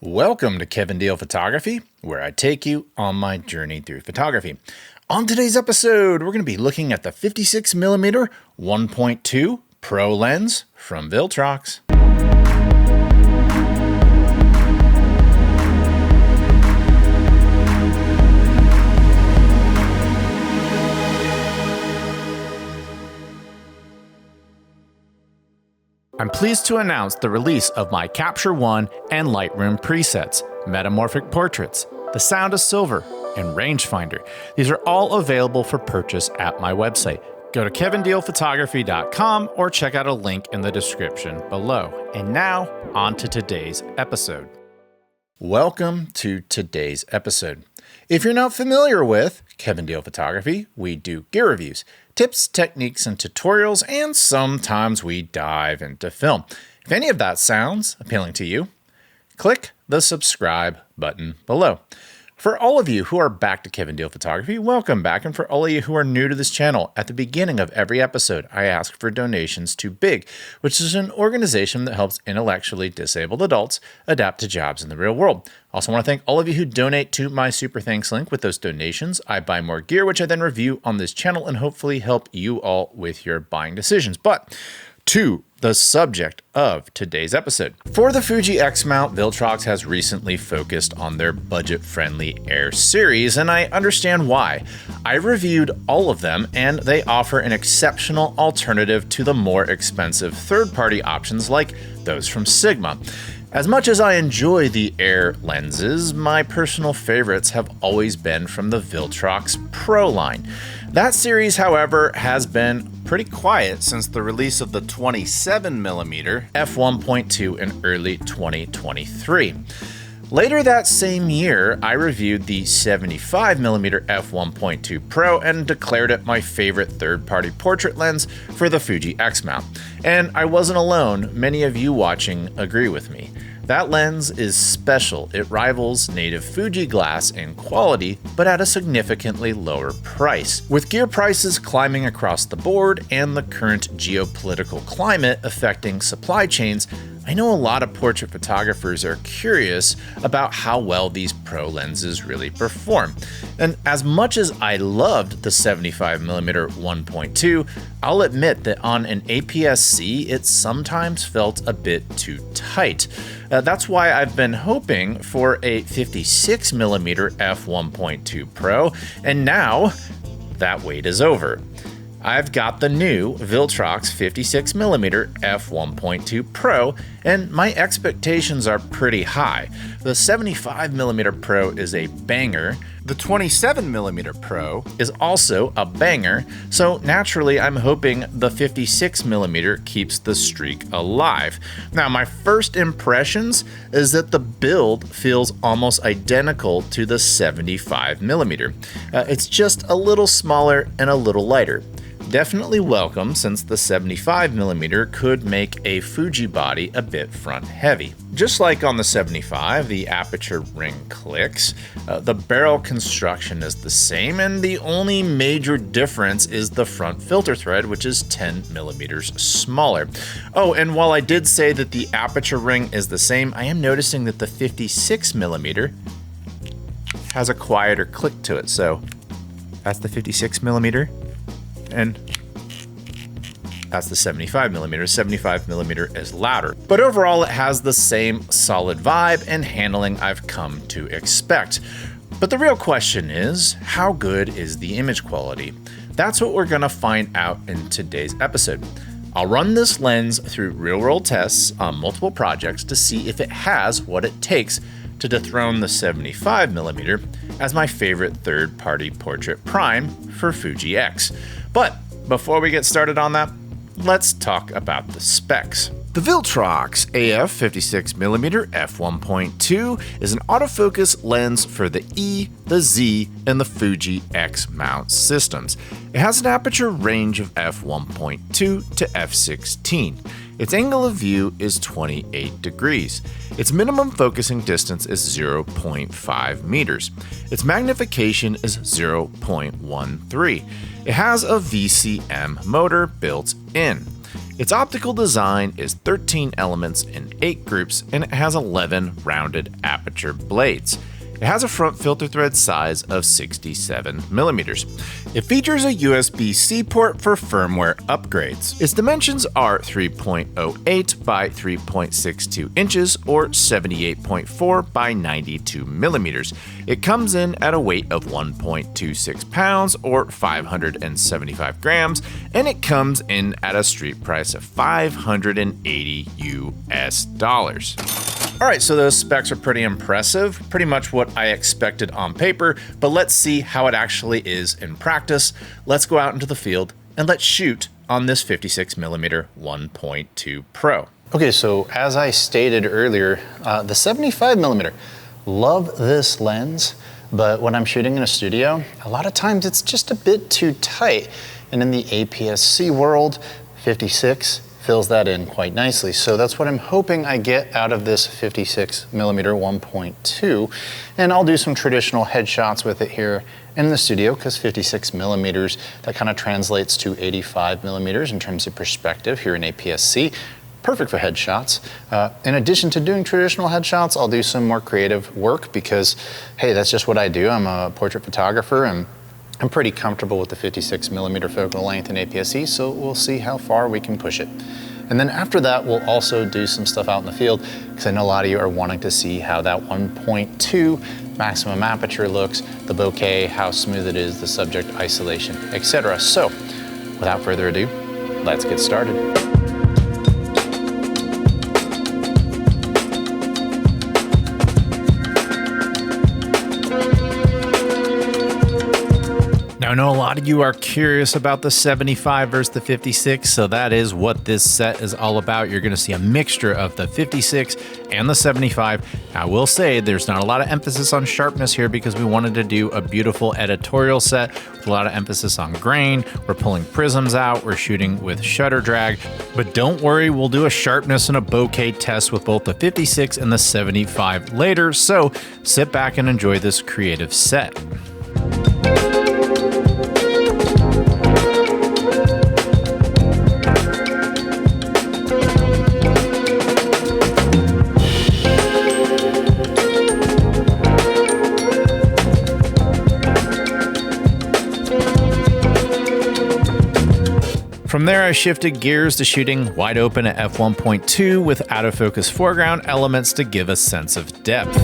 Welcome to Kevin Deal Photography, where I take you on my journey through photography. On today's episode, we're going to be looking at the 56mm 1.2 Pro lens from Viltrox. I'm pleased to announce the release of my Capture One and Lightroom presets, Metamorphic Portraits, The Sound of Silver, and Rangefinder. These are all available for purchase at my website. Go to kevindealphotography.com or check out a link in the description below. And now, on to today's episode. Welcome to today's episode. If you're not familiar with Kevin Deal Photography, we do gear reviews, tips, techniques, and tutorials, and sometimes we dive into film. If any of that sounds appealing to you, click the subscribe button below. For all of you who are back to Kevin Deal Photography, welcome back. And for all of you who are new to this channel, at the beginning of every episode, I ask for donations to BIG, which is an organization that helps intellectually disabled adults adapt to jobs in the real world. Also want to thank all of you who donate to my Super Thanks link. With those donations, I buy more gear, which I then review on this channel and hopefully help you all with your buying decisions. But to the subject of today's episode. For the Fuji X-mount, Viltrox has recently focused on their budget-friendly Air series, and I understand why. I reviewed all of them, and they offer an exceptional alternative to the more expensive third-party options like those from Sigma. As much as I enjoy the Air lenses, my personal favorites have always been from the Viltrox Pro line. That series, however, has been pretty quiet since the release of the 27mm f1.2 in early 2023. Later that same year, I reviewed the 75mm f1.2 Pro and declared it my favorite third-party portrait lens for the Fuji X-mount. And I wasn't alone, many of you watching agree with me. That lens is special. It rivals native Fuji glass in quality, but at a significantly lower price. With gear prices climbing across the board and the current geopolitical climate affecting supply chains, I know a lot of portrait photographers are curious about how well these Pro lenses really perform. And as much as I loved the 75mm 1.2, I'll admit that on an APS-C, it sometimes felt a bit too tight. That's why I've been hoping for a 56mm f1.2 Pro, and now that wait is over. I've got the new Viltrox 56mm f1.2 Pro, and my expectations are pretty high. The 75mm Pro is a banger. The 27mm Pro is also a banger, so naturally I'm hoping the 56mm keeps the streak alive. Now, my first impressions is that the build feels almost identical to the 75mm. It's just a little smaller and a little lighter. Definitely welcome, since the 75mm could make a Fuji body a bit front heavy. Just like on the 75, the aperture ring clicks, the barrel construction is the same, and the only major difference is the front filter thread, which is 10mm smaller. Oh, and while I did say that the aperture ring is the same, I am noticing that the 56mm has a quieter click to it. So that's the 56mm. And that's the 75mm. 75mm is louder. But overall, it has the same solid vibe and handling I've come to expect. But the real question is, how good is the image quality? That's what we're gonna find out in today's episode. I'll run this lens through real-world tests on multiple projects to see if it has what it takes to dethrone the 75mm as my favorite third-party portrait prime for Fuji X. But before we get started on that, let's talk about the specs. The Viltrox AF 56mm f1.2 is an autofocus lens for the E, the Z, and the Fuji X-mount systems. It has an aperture range of f1.2 to f16. Its angle of view is 28 degrees. Its minimum focusing distance is 0.5 meters. Its magnification is 0.13. It has a VCM motor built in. Its optical design is 13 elements in 8 groups, and it has 11 rounded aperture blades. It has a front filter thread size of 67 millimeters. It features a USB-C port for firmware upgrades. Its dimensions are 3.08 by 3.62 inches or 78.4 by 92 millimeters. It comes in at a weight of 1.26 pounds or 575 grams, and it comes in at a street price of $580 US. All right, so those specs are pretty impressive, pretty much what I expected on paper, but let's see how it actually is in practice. Let's go out into the field and let's shoot on this 56mm 1.2 Pro. Okay, so as I stated earlier, the 75mm, love this lens, but when I'm shooting in a studio, a lot of times it's just a bit too tight. And in the APS-C world, 56 fills that in quite nicely. So that's what I'm hoping I get out of this 56mm 1.2. And I'll do some traditional headshots with it here in the studio because 56mm, that kind of translates to 85mm in terms of perspective here in APS-C. Perfect for headshots. In addition to doing traditional headshots, I'll do some more creative work because, hey, that's just what I do. I'm a portrait photographer and I'm pretty comfortable with the 56mm focal length in APS-C, so we'll see how far we can push it. And then after that, we'll also do some stuff out in the field because I know a lot of you are wanting to see how that 1.2 maximum aperture looks, the bokeh, how smooth it is, the subject isolation, etc. So without further ado, let's get started. Now, I know a lot of you are curious about the 75 versus the 56, so that is what this set is all about. You're going to see a mixture of the 56 and the 75. Now, I will say there's not a lot of emphasis on sharpness here because we wanted to do a beautiful editorial set with a lot of emphasis on grain. We're pulling prisms out, we're shooting with shutter drag, but don't worry, we'll do a sharpness and a bokeh test with both the 56 and the 75 later, so sit back and enjoy this creative set. From there, I shifted gears to shooting wide open at f1.2 with autofocus foreground elements to give a sense of depth.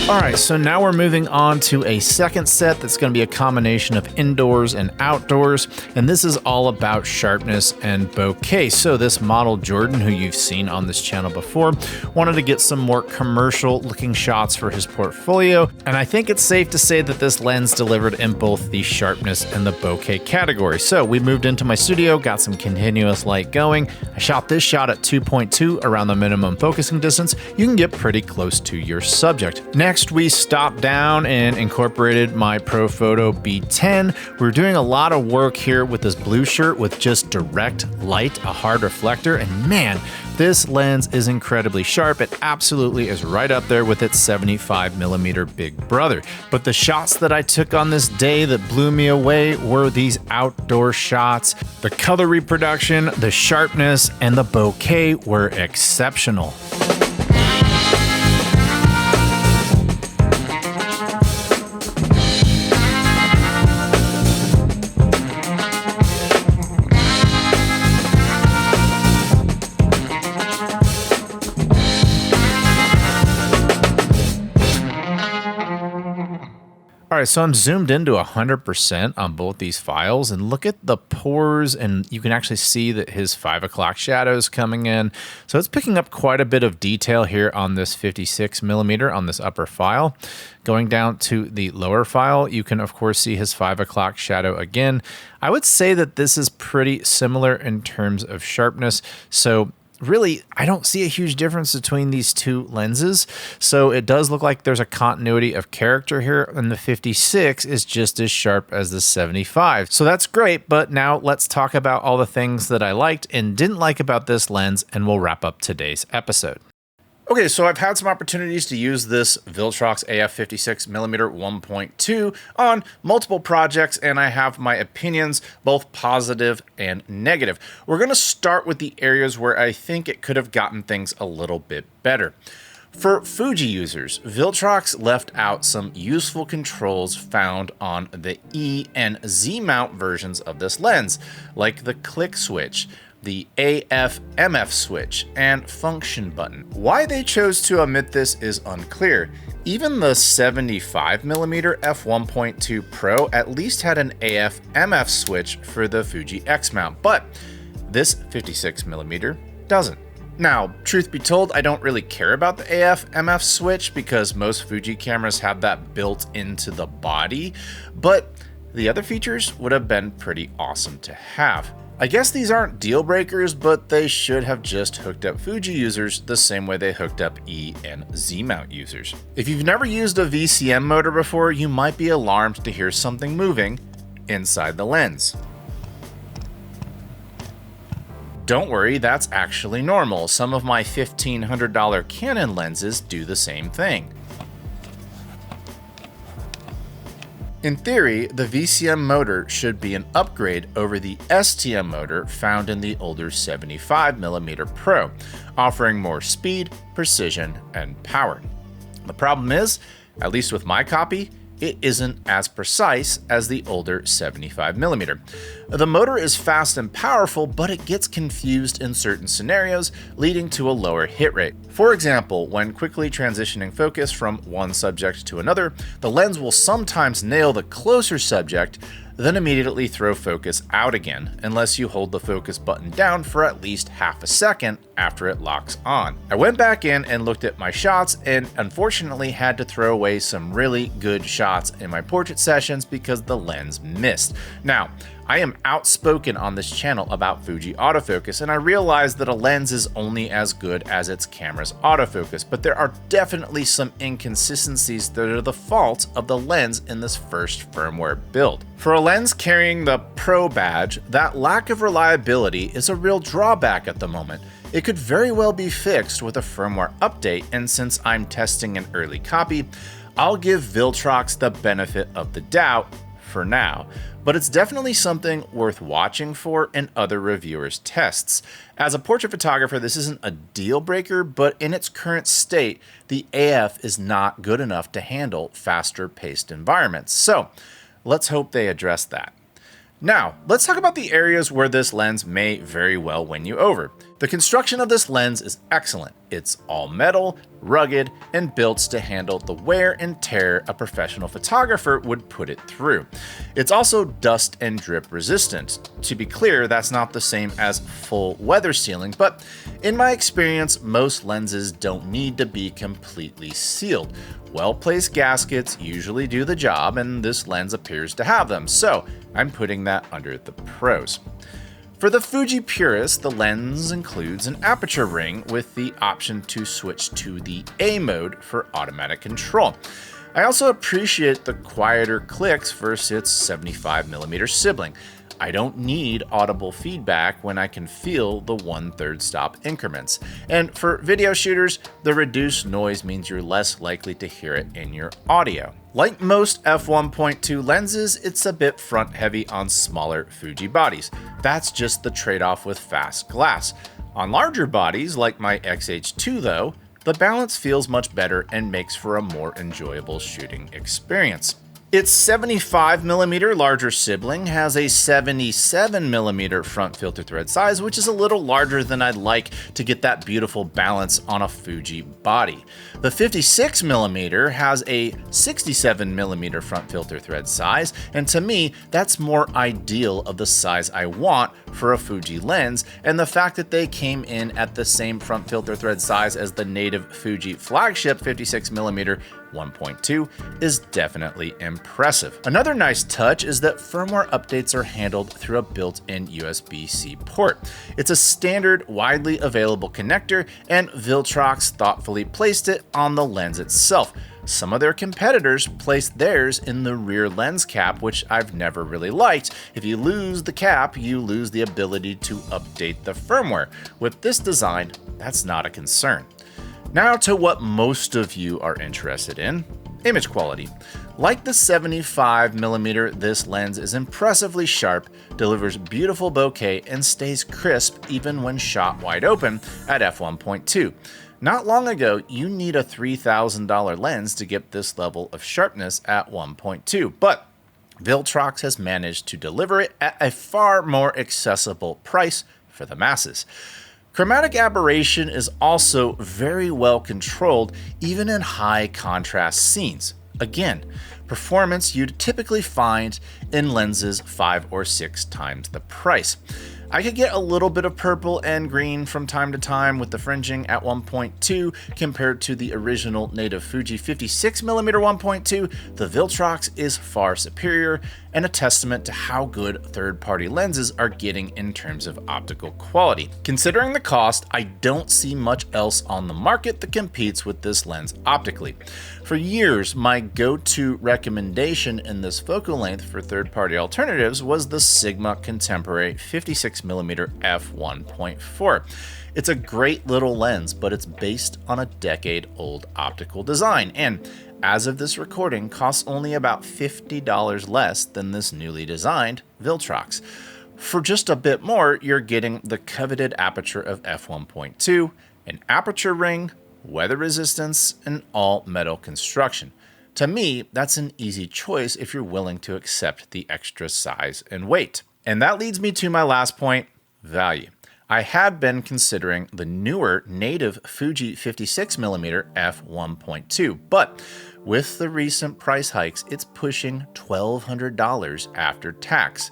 Alright, so now we're moving on to a second set that's going to be a combination of indoors and outdoors, and this is all about sharpness and bokeh. So this model, Jordan, who you've seen on this channel before, wanted to get some more commercial looking shots for his portfolio, and I think it's safe to say that this lens delivered in both the sharpness and the bokeh category. So we moved into my studio, got some continuous light going. I shot this shot at 2.2 around the minimum focusing distance. You can get pretty close to your subject. Next, we stopped down and incorporated my Profoto B10. We're doing a lot of work here with this blue shirt with just direct light, a hard reflector, and man, this lens is incredibly sharp. It absolutely is right up there with its 75mm big brother. But the shots that I took on this day that blew me away were these outdoor shots. The color reproduction, the sharpness, and the bokeh were exceptional. All right, so I'm zoomed into 100% on both these files, and look at the pores, and you can actually see that his 5 o'clock shadow is coming in. So it's picking up quite a bit of detail here on this 56mm on this upper file. Going down to the lower file, you can of course see his 5 o'clock shadow again. I would say that this is pretty similar in terms of sharpness. So really, I don't see a huge difference between these two lenses. So it does look like there's a continuity of character here, and the 56 is just as sharp as the 75. So that's great, but now let's talk about all the things that I liked and didn't like about this lens, and we'll wrap up today's episode. Okay, so I've had some opportunities to use this Viltrox AF 56mm 1.2 on multiple projects, and I have my opinions, both positive and negative. We're going to start with the areas where I think it could have gotten things a little bit better. For Fuji users, Viltrox left out some useful controls found on the E and Z mount versions of this lens, like the click switch, the AF/MF switch, and function button. Why they chose to omit this is unclear. Even the 75mm f1.2 Pro at least had an AF/MF switch for the Fuji X-mount, but this 56mm doesn't. Now, truth be told, I don't really care about the AF/MF switch because most Fuji cameras have that built into the body, but the other features would have been pretty awesome to have. I guess these aren't deal breakers, but they should have just hooked up Fuji users the same way they hooked up E and Z mount users. If you've never used a VCM motor before, you might be alarmed to hear something moving inside the lens. Don't worry, that's actually normal. Some of my $1,500 Canon lenses do the same thing. In theory, the VCM motor should be an upgrade over the STM motor found in the older 75mm Pro, offering more speed, precision, and power. The problem is, at least with my copy, it isn't as precise as the older 75mm. The motor is fast and powerful, but it gets confused in certain scenarios, leading to a lower hit rate. For example, when quickly transitioning focus from one subject to another, the lens will sometimes nail the closer subject, then immediately throw focus out again, unless you hold the focus button down for at least half a second after it locks on. I went back in and looked at my shots, and unfortunately had to throw away some really good shots in my portrait sessions because the lens missed. Now, I am outspoken on this channel about Fuji autofocus, and I realize that a lens is only as good as its camera's autofocus, but there are definitely some inconsistencies that are the fault of the lens in this first firmware build. For a lens carrying the Pro badge, that lack of reliability is a real drawback at the moment. It could very well be fixed with a firmware update, and since I'm testing an early copy, I'll give Viltrox the benefit of the doubt for now, but it's definitely something worth watching for in other reviewers' tests. As a portrait photographer, this isn't a deal breaker, but in its current state, the AF is not good enough to handle faster paced environments. So let's hope they address that. Now, let's talk about the areas where this lens may very well win you over. The construction of this lens is excellent. It's all metal, rugged, and built to handle the wear and tear a professional photographer would put it through. It's also dust and drip resistant. To be clear, that's not the same as full weather sealing, but in my experience, most lenses don't need to be completely sealed. Well-placed gaskets usually do the job, and this lens appears to have them, so I'm putting that under the pros. For the Fuji purist, the lens includes an aperture ring with the option to switch to the A mode for automatic control. I also appreciate the quieter clicks versus its 75mm sibling. I don't need audible feedback when I can feel the 1/3 stop increments. And for video shooters, the reduced noise means you're less likely to hear it in your audio. Like most f1.2 lenses, it's a bit front heavy on smaller Fuji bodies. That's just the trade-off with fast glass. On larger bodies like my XH2 though, the balance feels much better and makes for a more enjoyable shooting experience. Its 75mm larger sibling has a 77mm front filter thread size, which is a little larger than I'd like to get that beautiful balance on a Fuji body. The 56mm has a 67mm front filter thread size, and to me, that's more ideal of the size I want for a Fuji lens, and the fact that they came in at the same front filter thread size as the native Fuji flagship 56mm 1.2 is definitely impressive. Another nice touch is that firmware updates are handled through a built-in USB-C port. It's a standard, widely available connector, and Viltrox thoughtfully placed it on the lens itself. Some of their competitors placed theirs in the rear lens cap, which I've never really liked. If you lose the cap, you lose the ability to update the firmware. With this design, that's not a concern. Now to what most of you are interested in, image quality. Like the 75mm, this lens is impressively sharp, delivers beautiful bokeh, and stays crisp even when shot wide open at f1.2. Not long ago, you need a $3,000 lens to get this level of sharpness at 1.2, but Viltrox has managed to deliver it at a far more accessible price for the masses. Chromatic aberration is also very well controlled, even in high contrast scenes. Again, performance you'd typically find in lenses 5 or 6 times the price. I could get a little bit of purple and green from time to time with the fringing at 1.2 compared to the original native Fuji 56mm 1.2. The Viltrox is far superior and a testament to how good third-party lenses are getting in terms of optical quality. Considering the cost, I don't see much else on the market that competes with this lens optically. For years, my go-to recommendation in this focal length for third-party alternatives was the Sigma Contemporary 56mm f1.4. It's a great little lens, but it's based on a decade-old optical design, and as of this recording, costs only about $50 less than this newly designed Viltrox. For just a bit more, you're getting the coveted aperture of f1.2, an aperture ring, weather resistance, and all metal construction. To me, that's an easy choice if you're willing to accept the extra size and weight. And that leads me to my last point, value. I had been considering the newer native Fuji 56mm f1.2, but with the recent price hikes, it's pushing $1,200 after tax.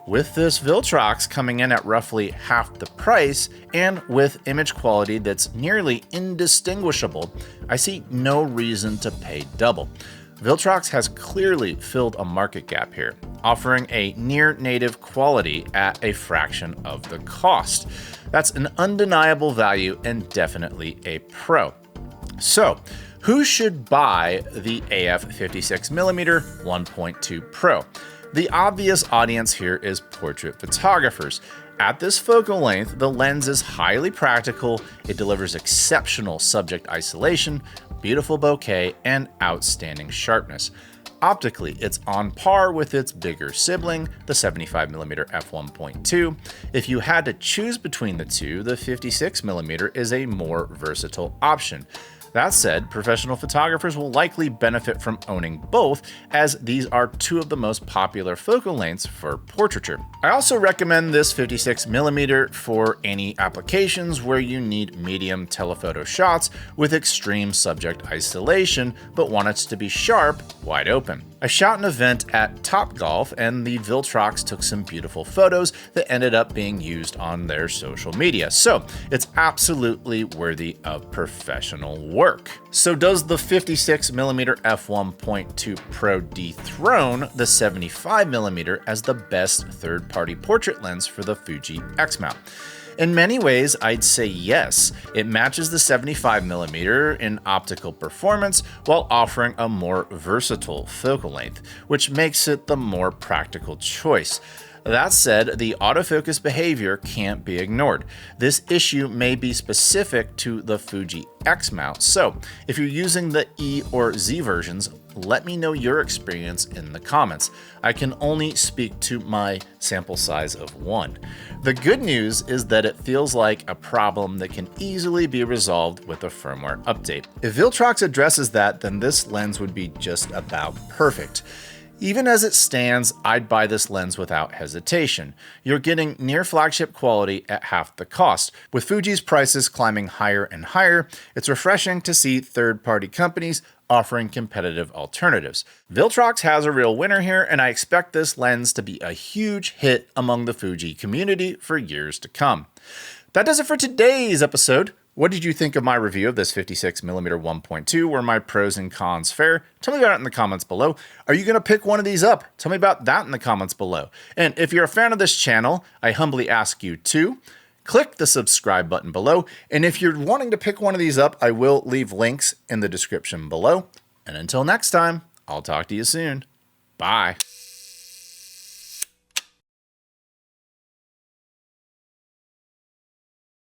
With this Viltrox coming in at roughly half the price, and with image quality that's nearly indistinguishable, I see no reason to pay double. Viltrox has clearly filled a market gap here, offering a near-native quality at a fraction of the cost. That's an undeniable value and definitely a pro. So, who should buy the AF 56mm 1.2 Pro? The obvious audience here is portrait photographers. At this focal length, the lens is highly practical, it delivers exceptional subject isolation, beautiful bokeh, and outstanding sharpness. Optically, it's on par with its bigger sibling, the 75mm f1.2. If you had to choose between the two, the 56mm is a more versatile option. That said, professional photographers will likely benefit from owning both, as these are two of the most popular focal lengths for portraiture. I also recommend this 56mm for any applications where you need medium telephoto shots with extreme subject isolation, but want it to be sharp, wide open. I shot an event at Topgolf, and the Viltrox took some beautiful photos that ended up being used on their social media, so it's absolutely worthy of professional work. So does the 56mm f1.2 Pro dethrone the 75mm as the best third-party portrait lens for the Fuji X-mount? In many ways, I'd say yes. It matches the 75mm in optical performance while offering a more versatile focal length, which makes it the more practical choice. That said, the autofocus behavior can't be ignored. This issue may be specific to the Fuji X-mount, so if you're using the E or Z versions, let me know your experience in the comments. I can only speak to my sample size of 1. The good news is that it feels like a problem that can easily be resolved with a firmware update. If Viltrox addresses that, then this lens would be just about perfect. Even as it stands, I'd buy this lens without hesitation. You're getting near flagship quality at half the cost. With Fuji's prices climbing higher and higher, it's refreshing to see third-party companies offering competitive alternatives. Viltrox has a real winner here, and I expect this lens to be a huge hit among the Fuji community for years to come. That does it for today's episode. What did you think of my review of this 56mm 1.2? Were my pros and cons fair? Tell me about it in the comments below. Are you going to pick one of these up? Tell me about that in the comments below. And if you're a fan of this channel, I humbly ask you to click the subscribe button below. And if you're wanting to pick one of these up, I will leave links in the description below. And until next time, I'll talk to you soon. Bye.